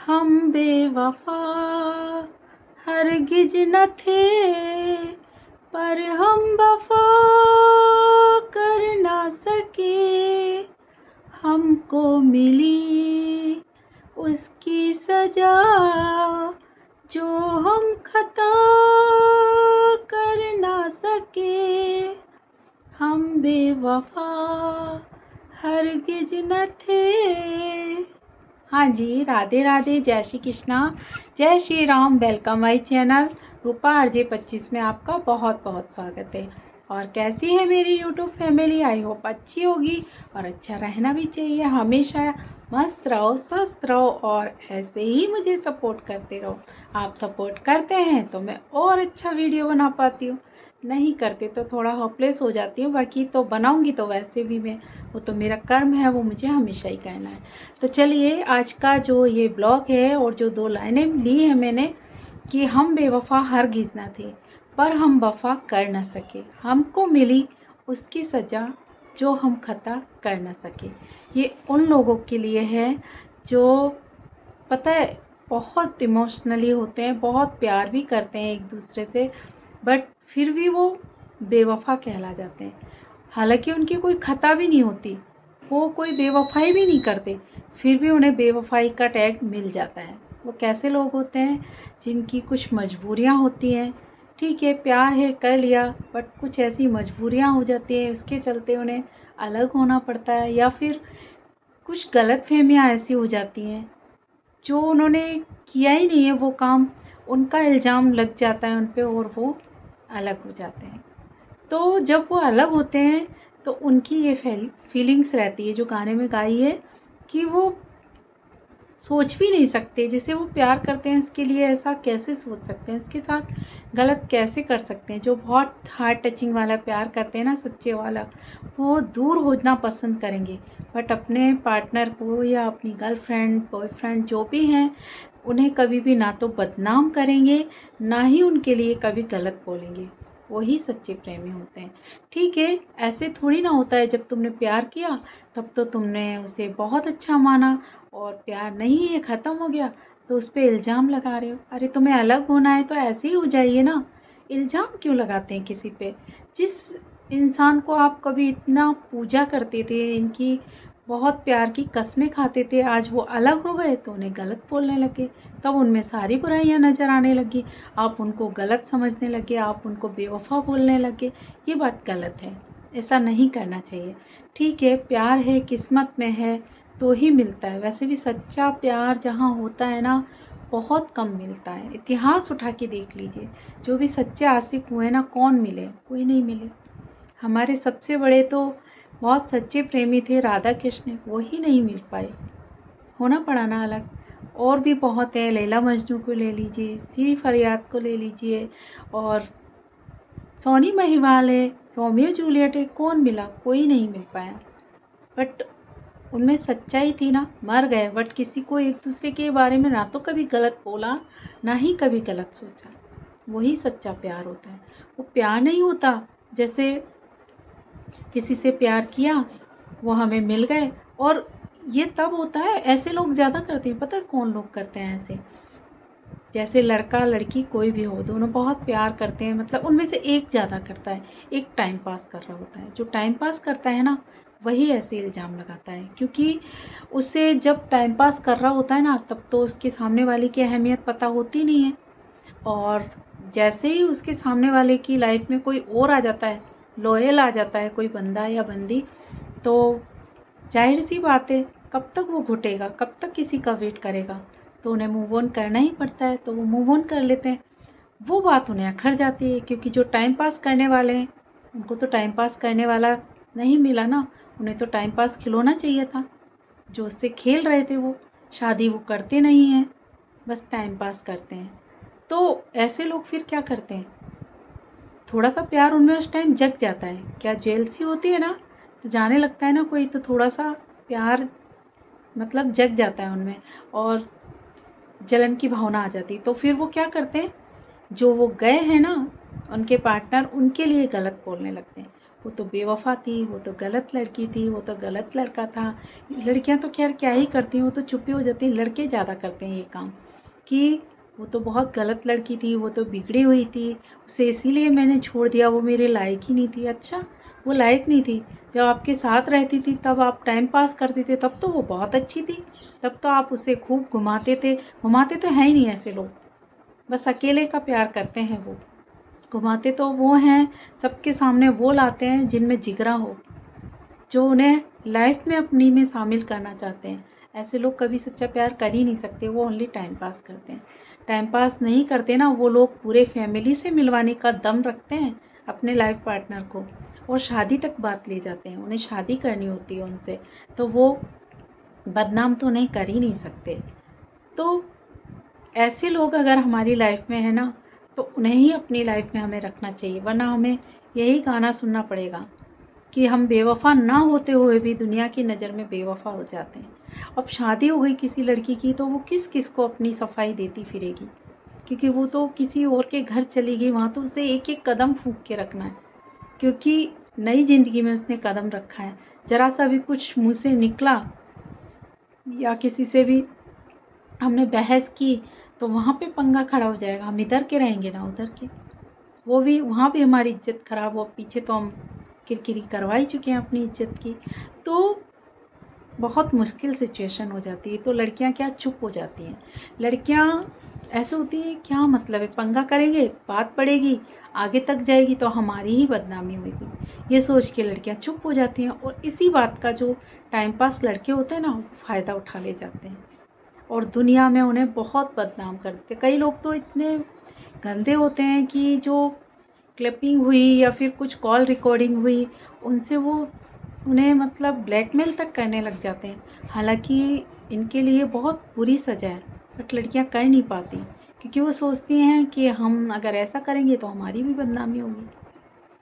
हम बेवफा हरगिज न थे, पर हम वफा कर ना सके। हमको मिली उसकी सजा, जो हम खता कर ना सके। हम बेवफा हरगिज न थे। हाँ जी, राधे राधे, जय श्री कृष्णा, जय Shri Ram. Welcome my channel Rupa RJ 25 में आपका बहुत बहुत स्वागत है। और कैसी है मेरी यूट्यूब फैमिली? आई होप अच्छी होगी, और अच्छा रहना भी चाहिए। हमेशा मस्त रहो, स्वस्थ रहो, और ऐसे ही मुझे सपोर्ट करते रहो। आप सपोर्ट करते हैं तो मैं और अच्छा वीडियो बना पाती हूँ, नहीं करते तो थोड़ा होपलेस हो जाती हूँ। बाकी तो बनाऊंगी तो वैसे भी मैं, वो तो मेरा कर्म है, वो मुझे हमेशा ही करना है। तो चलिए, आज का जो ये ब्लॉग है और जो 2 लाइनें ली है मैंने कि हम बेवफा हरगिज़ ना थे, पर हम वफा कर न सके। हमको मिली उसकी सज़ा, जो हम खता कर न सके। ये उन लोगों के लिए है जो, पता है, बहुत इमोशनली होते हैं, बहुत प्यार भी करते हैं एक दूसरे से, बट फिर भी वो बेवफा कहला जाते हैं। हालांकि उनकी कोई खता भी नहीं होती, वो कोई बेवफाई भी नहीं करते, फिर भी उन्हें बेवफाई का टैग मिल जाता है। वो कैसे लोग होते हैं? जिनकी कुछ मजबूरियां होती हैं। ठीक है, प्यार है, कर लिया, बट कुछ ऐसी मजबूरियां हो जाती हैं, उसके चलते उन्हें अलग होना पड़ता है, या फिर कुछ गलतफहमियां ऐसी हो जाती हैं जो उन्होंने किया ही नहीं है वो काम, उनका इल्ज़ाम लग जाता है उन पे, और वो अलग हो जाते हैं। तो जब वो अलग होते हैं तो उनकी ये फीलिंग्स रहती है जो गाने में गाई है, कि वो सोच भी नहीं सकते, जिसे वो प्यार करते हैं उसके लिए ऐसा कैसे सोच सकते हैं, उसके साथ गलत कैसे कर सकते हैं। जो बहुत हार्ट टचिंग वाला प्यार करते हैं ना, सच्चे वाला, वो दूर होना पसंद करेंगे, बट अपने पार्टनर को या अपनी गर्लफ्रेंड बॉयफ्रेंड जो भी हैं, उन्हें कभी भी ना तो बदनाम करेंगे, ना ही उनके लिए कभी गलत बोलेंगे। वही सच्चे प्रेमी होते हैं। ठीक है, ऐसे थोड़ी ना होता है जब तुमने प्यार किया तब तो तुमने उसे बहुत अच्छा माना, और प्यार नहीं है, ख़त्म हो गया, तो उस पर इल्ज़ाम लगा रहे हो। अरे तुम्हें अलग होना है तो ऐसे ही हो जाइए ना, इल्ज़ाम क्यों लगाते हैं किसी पे? जिस इंसान को आप कभी इतना पूजा करते थे, इनकी बहुत प्यार की कस्में खाते थे, आज वो अलग हो गए तो उन्हें गलत बोलने लगे, तब उनमें सारी बुराइयां नज़र आने लगी, आप उनको गलत समझने लगे, आप उनको बेवफा बोलने लगे। ये बात गलत है, ऐसा नहीं करना चाहिए। ठीक है, प्यार है, किस्मत में है तो ही मिलता है। वैसे भी सच्चा प्यार जहाँ होता है ना, बहुत कम मिलता है। इतिहास उठा के देख लीजिए, जो भी सच्चे आशिक हुए ना, कौन मिले? कोई नहीं मिले। हमारे सबसे बड़े तो बहुत सच्चे प्रेमी थे, राधा कृष्ण, वो ही नहीं मिल पाए, होना पड़ा ना अलग। और भी बहुत है, लैला मजनू को ले लीजिए, सीरी फरियाद को ले लीजिए, और सोनी महिवाल है, रोमियो जूलियट है, कौन मिला? कोई नहीं मिल पाया। बट उनमें सच्चाई थी ना, मर गए बट किसी को एक दूसरे के बारे में ना तो कभी गलत बोला, ना ही कभी गलत सोचा। वही सच्चा प्यार होता है। वो प्यार नहीं होता जैसे किसी से प्यार किया, वो हमें मिल गए, और ये तब होता है, ऐसे लोग ज़्यादा करते हैं। पता है कौन लोग करते हैं ऐसे? जैसे लड़का लड़की कोई भी हो, दोनों बहुत प्यार करते हैं, मतलब उनमें से एक ज़्यादा करता है, एक टाइम पास कर रहा होता है। जो टाइम पास करता है ना, वही ऐसे इल्ज़ाम लगाता है, क्योंकि उसे जब टाइम पास कर रहा होता है ना, तब तो उसके सामने वाले की अहमियत पता होती नहीं है, और जैसे ही उसके सामने वाले की लाइफ में कोई और आ जाता है, लॉयल आ जाता है, कोई बंदा या बंदी, तो जाहिर सी बात है, कब तक वो घुटेगा, कब तक किसी का वेट करेगा? तो उन्हें मूव ऑन करना ही पड़ता है, तो वो मूव ऑन कर लेते हैं। वो बात उन्हें अखर जाती है, क्योंकि जो टाइम पास करने वाले हैं, उनको तो टाइम पास करने वाला नहीं मिला ना, उन्हें तो टाइम पास खिलौना चाहिए था। जो उससे खेल रहे थे, वो शादी वो करते नहीं हैं, बस टाइम पास करते हैं। तो ऐसे लोग फिर क्या करते हैं? थोड़ा सा प्यार उनमें उस टाइम जग जाता है, क्या जेलसी होती है ना, तो जाने लगता है ना कोई, तो थोड़ा सा प्यार मतलब जग जाता है उनमें, और जलन की भावना आ जाती है। तो फिर वो क्या करते हैं, जो वो गए हैं ना, उनके पार्टनर, उनके लिए गलत बोलने लगते हैं, वो तो बेवफा थी, वो तो गलत लड़की थी, वो तो गलत लड़का था। लड़कियां तो खैर क्या ही करती हैं, वो तो चुप ही हो जाती हैं। लड़के ज़्यादा करते हैं ये काम कि वो तो बहुत गलत लड़की थी, वो तो बिगड़ी हुई थी, उसे इसीलिए मैंने छोड़ दिया, वो मेरे लायक ही नहीं थी। अच्छा, वो लायक नहीं थी? जब आपके साथ रहती थी तब आप टाइम पास करते थे, तब तो वो बहुत अच्छी थी, तब तो आप उसे खूब घुमाते थे। घुमाते तो हैं ही नहीं ऐसे लोग, बस अकेले का प्यार करते हैं वो। घुमाते तो वो हैं, सबके सामने वो लाते हैं जिनमें जिगरा हो, जो उन्हें लाइफ में अपनी में शामिल करना चाहते हैं। ऐसे लोग कभी सच्चा प्यार कर ही नहीं सकते, वो ओनली टाइम पास करते हैं। टाइम पास नहीं करते ना वो लोग, पूरे फैमिली से मिलवाने का दम रखते हैं अपने लाइफ पार्टनर को, और शादी तक बात ले जाते हैं। उन्हें शादी करनी होती है उनसे, तो वो बदनाम तो नहीं कर ही नहीं सकते। तो ऐसे लोग अगर हमारी लाइफ में है ना, तो उन्हें ही अपनी लाइफ में हमें रखना चाहिए, वरना हमें यही गाना सुनना पड़ेगा कि हम बेवफा ना होते हुए भी दुनिया की नज़र में बेवफा हो जाते हैं। अब शादी हो गई किसी लड़की की तो वो किस किस को अपनी सफाई देती फिरेगी, क्योंकि वो तो किसी और के घर चली गई, वहाँ तो उसे एक एक कदम फूंक के रखना है, क्योंकि नई ज़िंदगी में उसने कदम रखा है। ज़रा सा भी कुछ मुँह से निकला या किसी से भी हमने बहस की तो वहाँ पे पंगा खड़ा हो जाएगा, हम इधर के रहेंगे ना उधर के, वो भी वहाँ भी हमारी इज्जत खराब हो। पीछे तो हम किरकिरी करवा ही चुके हैं अपनी इज्जत की, तो बहुत मुश्किल सिचुएशन हो जाती है। तो लड़कियां क्या चुप हो जाती हैं, लड़कियां ऐसे होती हैं, क्या मतलब है, पंगा करेंगे बात पड़ेगी आगे तक जाएगी तो हमारी ही बदनामी होगी, ये सोच के लड़कियां चुप हो जाती हैं। और इसी बात का जो टाइम पास लड़के होते हैं ना, वो फ़ायदा उठा ले जाते हैं और दुनिया में उन्हें बहुत बदनाम करते हैं। कई लोग तो इतने गंदे होते हैं कि जो क्लिपिंग हुई या फिर कुछ कॉल रिकॉर्डिंग हुई, उनसे वो उन्हें मतलब ब्लैकमेल तक करने लग जाते हैं। हालांकि इनके लिए बहुत बुरी सज़ा है, बट लड़कियां कर नहीं पाती, क्योंकि वो सोचती हैं कि हम अगर ऐसा करेंगे तो हमारी भी बदनामी होगी।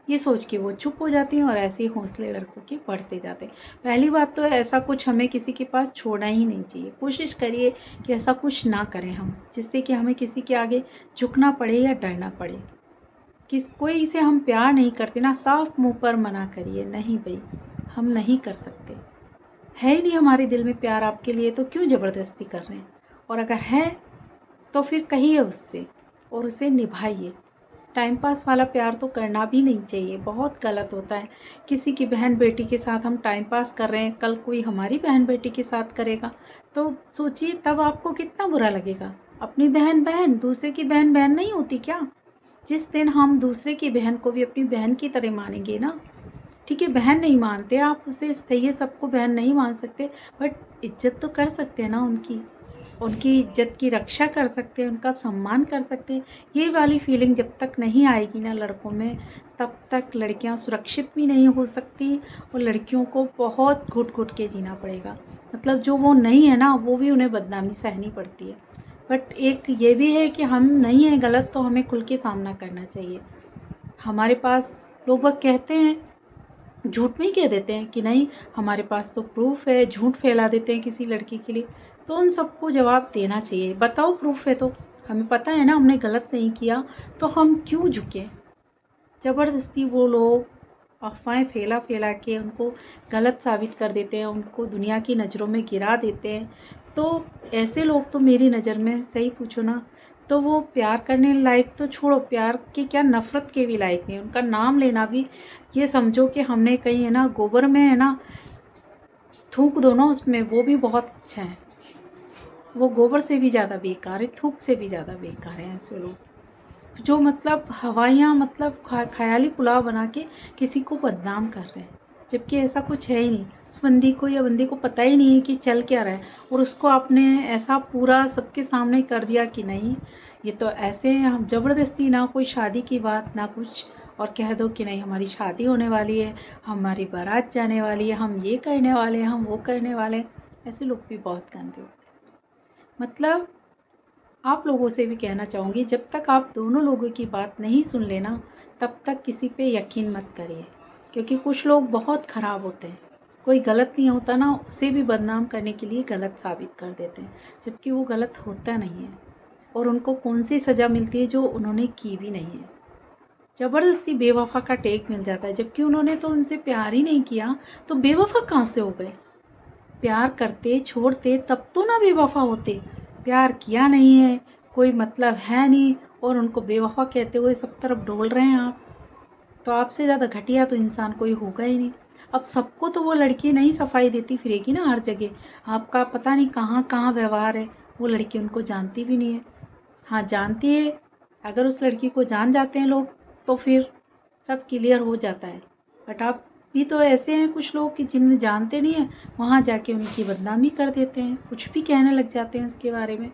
ये सोच के वो चुप हो जाती हैं और ऐसे ही हौसले लड़कों के बढ़ते जाते हैं। पहली बात तो ऐसा कुछ हमें किसी के पास छोड़ना ही नहीं चाहिए। कोशिश करिए कि ऐसा कुछ ना करें हम, जिससे कि हमें किसी के आगे झुकना पड़े या डरना पड़े। कोई से हम प्यार नहीं करते ना, साफ मुंह पर मना करिए, नहीं भाई हम नहीं कर सकते, है ही नहीं हमारे दिल में प्यार आपके लिए, तो क्यों ज़बरदस्ती कर रहे हैं। और अगर है तो फिर कहिए उससे और उसे निभाइए। टाइम पास वाला प्यार तो करना भी नहीं चाहिए, बहुत गलत होता है। किसी की बहन बेटी के साथ हम टाइम पास कर रहे हैं, कल कोई हमारी बहन बेटी के साथ करेगा तो सोचिए तब आपको कितना बुरा लगेगा। अपनी बहन बहन, दूसरे की बहन बहन नहीं होती क्या? जिस दिन हम दूसरे की बहन को भी अपनी बहन की तरह मानेंगे ना, ठीक है बहन नहीं मानते आप उसे, सही है सबको बहन नहीं मान सकते, बट इज्जत तो कर सकते हैं ना उनकी, उनकी इज्जत की रक्षा कर सकते हैं, उनका सम्मान कर सकते हैं। ये वाली फीलिंग जब तक नहीं आएगी ना लड़कों में, तब तक लड़कियां सुरक्षित भी नहीं हो सकती और लड़कियों को बहुत घुट घुट के जीना पड़ेगा। मतलब जो वो नहीं है ना, वो भी उन्हें बदनामी सहनी पड़ती है। बट एक ये भी है कि हम नहीं है गलत तो हमें खुल के सामना करना चाहिए। हमारे पास लोग वह कहते हैं, झूठ में ही कह देते हैं कि नहीं हमारे पास तो प्रूफ है, झूठ फैला देते हैं किसी लड़की के लिए, तो उन सबको जवाब देना चाहिए। बताओ प्रूफ है तो, हमें पता है ना हमने गलत नहीं किया, तो हम क्यों झुके। ज़बरदस्ती वो लोग अफवाहें फैला फैला के उनको गलत साबित कर देते हैं, उनको दुनिया की नज़रों में गिरा देते हैं। तो ऐसे लोग तो मेरी नज़र में सही पूछो ना, तो वो प्यार करने लायक तो छोड़ो, प्यार के क्या नफ़रत के भी लायक नहीं। उनका नाम लेना भी ये समझो कि हमने कहीं है ना गोबर में है ना थूक दो ना उसमें, वो भी बहुत अच्छा है। वो गोबर से भी ज़्यादा बेकार है, थूक से भी ज़्यादा बेकार है ऐसे लोग जो मतलब हवाइयाँ मतलब ख्याली पुलाव बना के किसी को बदनाम कर रहे हैं, जबकि ऐसा कुछ है ही नहीं। उस बंदी को या बंदी को पता ही नहीं है कि चल क्या रहा है, और उसको आपने ऐसा पूरा सबके सामने कर दिया कि नहीं ये तो ऐसे हैं। हम ज़बरदस्ती ना कोई शादी की बात ना कुछ, और कह दो कि नहीं हमारी शादी होने वाली है, हमारी बारात जाने वाली है, हम ये करने वाले हैं, हम वो करने वाले हैं। ऐसे लोग भी बहुत गंदे होते हैं। मतलब आप लोगों से भी कहना चाहूँगी, जब तक आप दोनों लोगों की बात नहीं सुन लेना तब तक किसी पे यकीन मत करिए, क्योंकि कुछ लोग बहुत ख़राब होते हैं। कोई गलत नहीं होता ना, उसे भी बदनाम करने के लिए गलत साबित कर देते हैं, जबकि वो गलत होता नहीं है और उनको कौन सी सज़ा मिलती है जो उन्होंने की भी नहीं है। ज़बरदस्ती बेवफा का टेक मिल जाता है, जबकि उन्होंने तो उनसे प्यार ही नहीं किया, तो बेवफा कहाँ से हो गए? प्यार करते छोड़ते तब तो ना बेवफा होते। प्यार किया नहीं है, कोई मतलब है नहीं, और उनको बेवफा कहते हुए सब तरफ डोल रहे हैं आप। तो आपसे ज़्यादा घटिया तो इंसान कोई होगा ही नहीं। अब सबको तो वो लड़की नहीं सफाई देती फिरेगी ना हर जगह। आपका पता नहीं कहाँ कहाँ व्यवहार है, वो लड़की उनको जानती भी नहीं है। हाँ जानती है, अगर उस लड़की को जान जाते हैं लोग तो फिर सब क्लियर हो जाता है। बट आप भी तो ऐसे हैं कुछ लोग कि जिन्हें जानते नहीं हैं, वहाँ जाके उनकी बदनामी कर देते हैं, कुछ भी कहने लग जाते हैं उसके बारे में।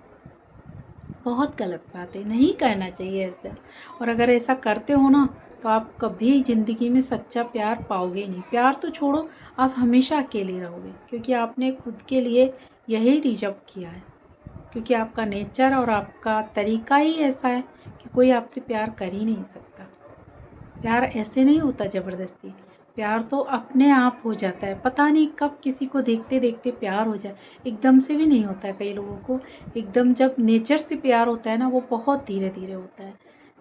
बहुत गलत बात है, नहीं करना चाहिए ऐसा। और अगर ऐसा करते हो ना, तो आप कभी ज़िंदगी में सच्चा प्यार पाओगे नहीं। प्यार तो छोड़ो, आप हमेशा अकेले रहोगे, क्योंकि आपने खुद के लिए यही डिजर्व किया है। क्योंकि आपका नेचर और आपका तरीका ही ऐसा है कि कोई आपसे प्यार कर ही नहीं सकता। प्यार ऐसे नहीं होता ज़बरदस्ती, प्यार तो अपने आप हो जाता है। पता नहीं कब किसी को देखते देखते प्यार हो जाए, एकदम से भी नहीं होता है कई लोगों को। एकदम जब नेचर से प्यार होता है ना, वो बहुत धीरे धीरे होता है।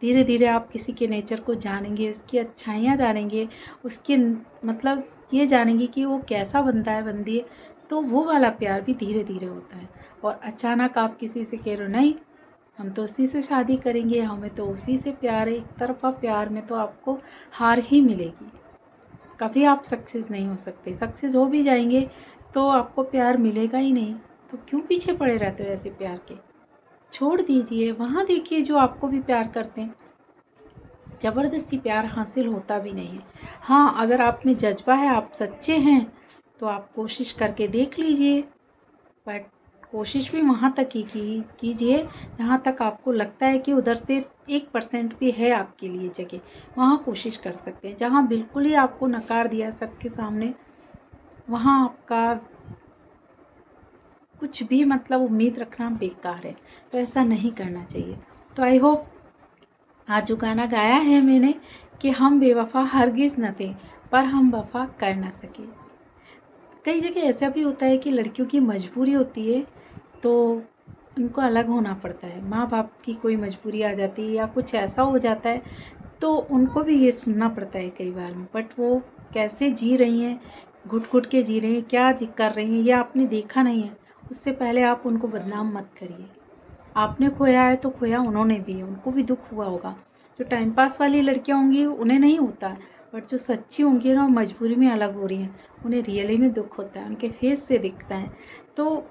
धीरे धीरे आप किसी के नेचर को जानेंगे, उसकी अच्छाइयाँ जानेंगे, उसके मतलब ये जानेंगे कि वो कैसा बंदा है बंदी है, तो वो वाला प्यार भी धीरे धीरे होता है। और अचानक आप किसी से कह रहे हो नहीं हम तो उसी से शादी करेंगे, हमें तो उसी से प्यार है, एक तरफा प्यार में तो आपको हार ही मिलेगी। कभी आप सक्सेस नहीं हो सकते। सक्सेस हो भी जाएंगे तो आपको प्यार मिलेगा ही नहीं। तो क्यों पीछे पड़े रहते हो ऐसे प्यार के? छोड़ दीजिए, वहाँ देखिए जो आपको भी प्यार करते हैं। ज़बरदस्ती प्यार हासिल होता भी नहीं है। हाँ, अगर आप में जज्बा है, आप सच्चे हैं, तो आप कोशिश करके देख लीजिए। बट कोशिश भी वहाँ तक ही कीजिए जहाँ तक आपको लगता है कि उधर से 1% भी है आपके लिए जगह, वहाँ कोशिश कर सकते हैं। जहाँ बिल्कुल ही आपको नकार दिया सबके सामने, वहाँ आपका कुछ भी मतलब उम्मीद रखना बेकार है। तो ऐसा नहीं करना चाहिए। तो आई होप आज जो गाना गाया है मैंने कि हम बेवफा हरगिज़ न थे, पर हम वफा कर ना सके। कई जगह ऐसा भी होता है कि लड़कियों की मजबूरी होती है, तो उनको अलग होना पड़ता है। माँ बाप की कोई मजबूरी आ जाती है या कुछ ऐसा हो जाता है, तो उनको भी ये सुनना पड़ता है कई बार में। बट वो कैसे जी रही हैं, घुट घुट के जी रही हैं, क्या कर रही हैं, ये आपने देखा नहीं है। उससे पहले आप उनको बदनाम मत करिए। आपने खोया है तो खोया उन्होंने भी है, उनको भी दुख हुआ होगा। जो टाइम पास वाली लड़कियां होंगी उन्हें नहीं होता, बट जो सच्ची होंगी ना, मजबूरी में अलग हो रही हैं, उन्हें रियली में दुख होता है, उनके फेस से दिखता है। तो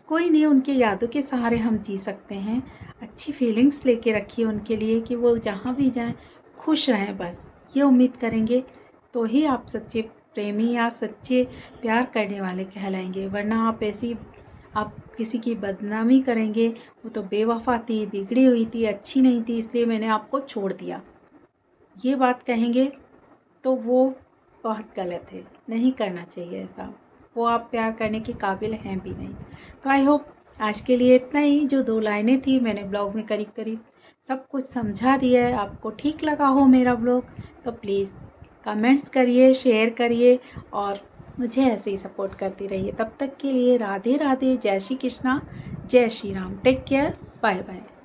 कोई नहीं, उनके यादों के सहारे हम जी सकते हैं। अच्छी फीलिंग्स लेके रखिए उनके लिए कि वो जहाँ भी जाएं खुश रहें, बस ये उम्मीद करेंगे तो ही आप सच्चे प्रेमी या सच्चे प्यार करने वाले कहलाएंगे। वरना आप ऐसी आप किसी की बदनामी करेंगे, वो तो बेवफा थी, बिगड़ी हुई थी, अच्छी नहीं थी, इसलिए मैंने आपको छोड़ दिया, ये बात कहेंगे तो वो बहुत गलत है। नहीं करना चाहिए ऐसा, वो आप प्यार करने के काबिल हैं भी नहीं। तो आई होप आज के लिए इतना ही। जो 2 लाइनें थी मैंने ब्लॉग में करीब करीब सब कुछ समझा दिया है। आपको ठीक लगा हो मेरा ब्लॉग तो प्लीज़ कमेंट्स करिए, शेयर करिए और मुझे ऐसे ही सपोर्ट करती रहिए। तब तक के लिए राधे राधे, जय श्री कृष्णा, जय Shri Ram. Take care, bye bye.